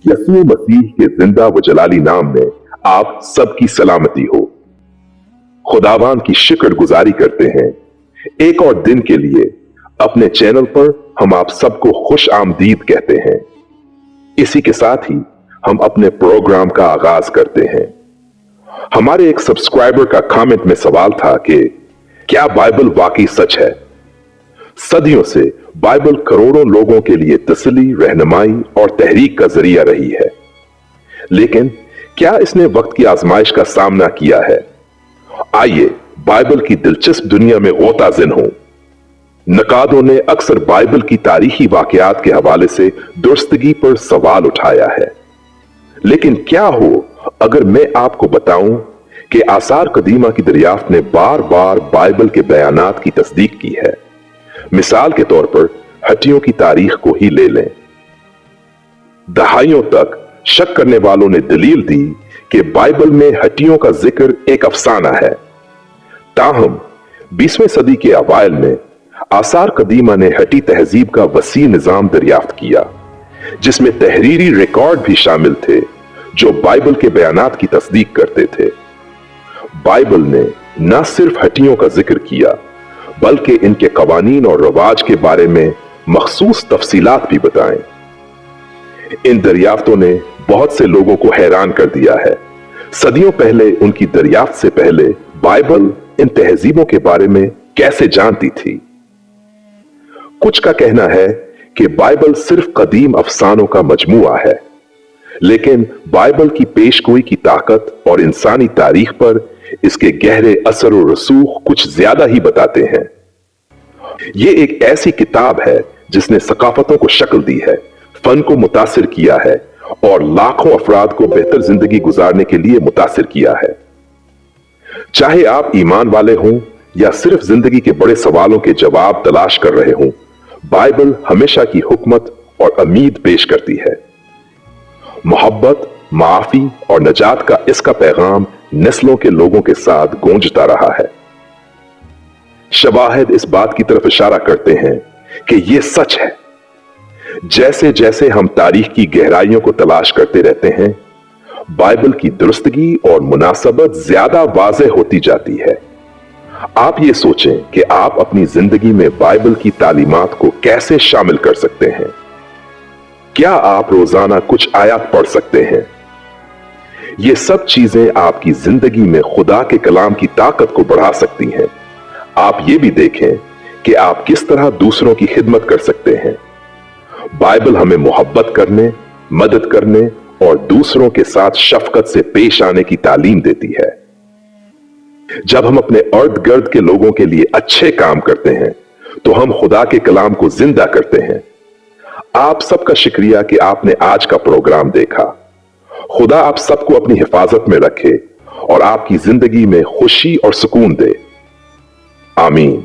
यसू मसीह के जिंदा व जलाली नाम में आप सबकी सलामती हो। खुदावान की शुक्रगुजारी करते हैं एक और दिन के लिए अपने चैनल पर हम आप सबको खुश आमदीद कहते हैं। इसी के साथ ही हम अपने प्रोग्राम का आगाज करते हैं। हमारे एक सब्सक्राइबर का कमेंट में सवाल था कि क्या बाइबल वाकई सच है? सदियों से बाइबल करोड़ों लोगों के लिए तसल्ली, रहनुमाई और तहरीक का जरिया रही है, लेकिन क्या इसने वक्त की आजमाइश का सामना किया है? आइए बाइबल की दिलचस्प दुनिया में गोताजिन हों। नकादों ने अक्सर बाइबल की तारीखी वाकयात के हवाले से दुरुस्तगी पर सवाल उठाया है, लेकिन क्या हो अगर मैं आपको बताऊं कि आसार कदीमा की दरियाफ्त ने बार बार बाइबल के बयानात की तस्दीक की है। मिसाल के तौर पर हड्डियों की तारीख को ही ले लें। दहाइयों तक शक करने वालों ने दलील दी कि बाइबल में हड्डियों का जिक्र एक अफसाना है। ताहम 20वीं सदी के अवाइल में आसार कदीमा ने हड्डी तहजीब का वसी निजाम दरियाफ्त किया, जिसमें तहरीरी रिकॉर्ड भी शामिल थे जो बाइबल के बयानात की तस्दीक करते थे। बाइबल ने न सिर्फ हड्डियों का जिक्र किया बल्कि इनके कवानीन और रवाज के बारे में मखसूस तफसीलात भी बताएं। इन दरियाफ्तों ने बहुत से लोगों को हैरान कर दिया है। सदियों पहले उनकी दरियाफ्त से पहले बाइबल इन तहजीबों के बारे में कैसे जानती थी? कुछ का कहना है कि बाइबल सिर्फ कदीम अफसानों का मजमुआ है, लेकिन बाइबल की पेशगोई की ताकत और इंसानी तारीख पर इसके गहरे असर और रसूख कुछ ज्यादा ही बताते हैं। यह एक ऐसी किताब है जिसने सकाफतों को शक्ल दी है, फन को मुतासिर किया है और लाखों अफराद को बेहतर जिंदगी गुजारने के लिए मुतासिर किया है। चाहे आप ईमान वाले हों या सिर्फ जिंदगी के बड़े सवालों के जवाब तलाश कर रहे हों, बाइबल हमेशा की हुकमत और उम्मीद पेश करती है। मोहब्बत, माफी और नजात का इसका पैगाम नस्लों के लोगों के साथ गूंजता रहा है। शवाहिद इस बात की तरफ इशारा करते हैं कि यह सच है। जैसे जैसे हम तारीख की गहराइयों को तलाश करते रहते हैं, बाइबल की दुरुस्तगी और मुनासबत ज्यादा वाज़ेह होती जाती है। आप ये सोचें कि आप अपनी जिंदगी में बाइबल की तालीमात को कैसे शामिल कर सकते हैं। क्या आप रोजाना कुछ आयत पढ़ सकते हैं? ये सब चीजें आपकी जिंदगी में खुदा के कलाम की ताकत को बढ़ा सकती हैं। आप ये भी देखें कि आप किस तरह दूसरों की खिदमत कर सकते हैं। बाइबल हमें मोहब्बत करने, मदद करने और दूसरों के साथ शफकत से पेश आने की तालीम देती है। जब हम अपने इर्द गिर्द के लोगों के लिए अच्छे काम करते हैं तो हम खुदा के कलाम को जिंदा करते हैं। आप सबका शुक्रिया कि आपने आज का प्रोग्राम देखा। खुदा आप सबको अपनी हिफाजत में रखे और आपकी जिंदगी में खुशी और सुकून दे। आमीन।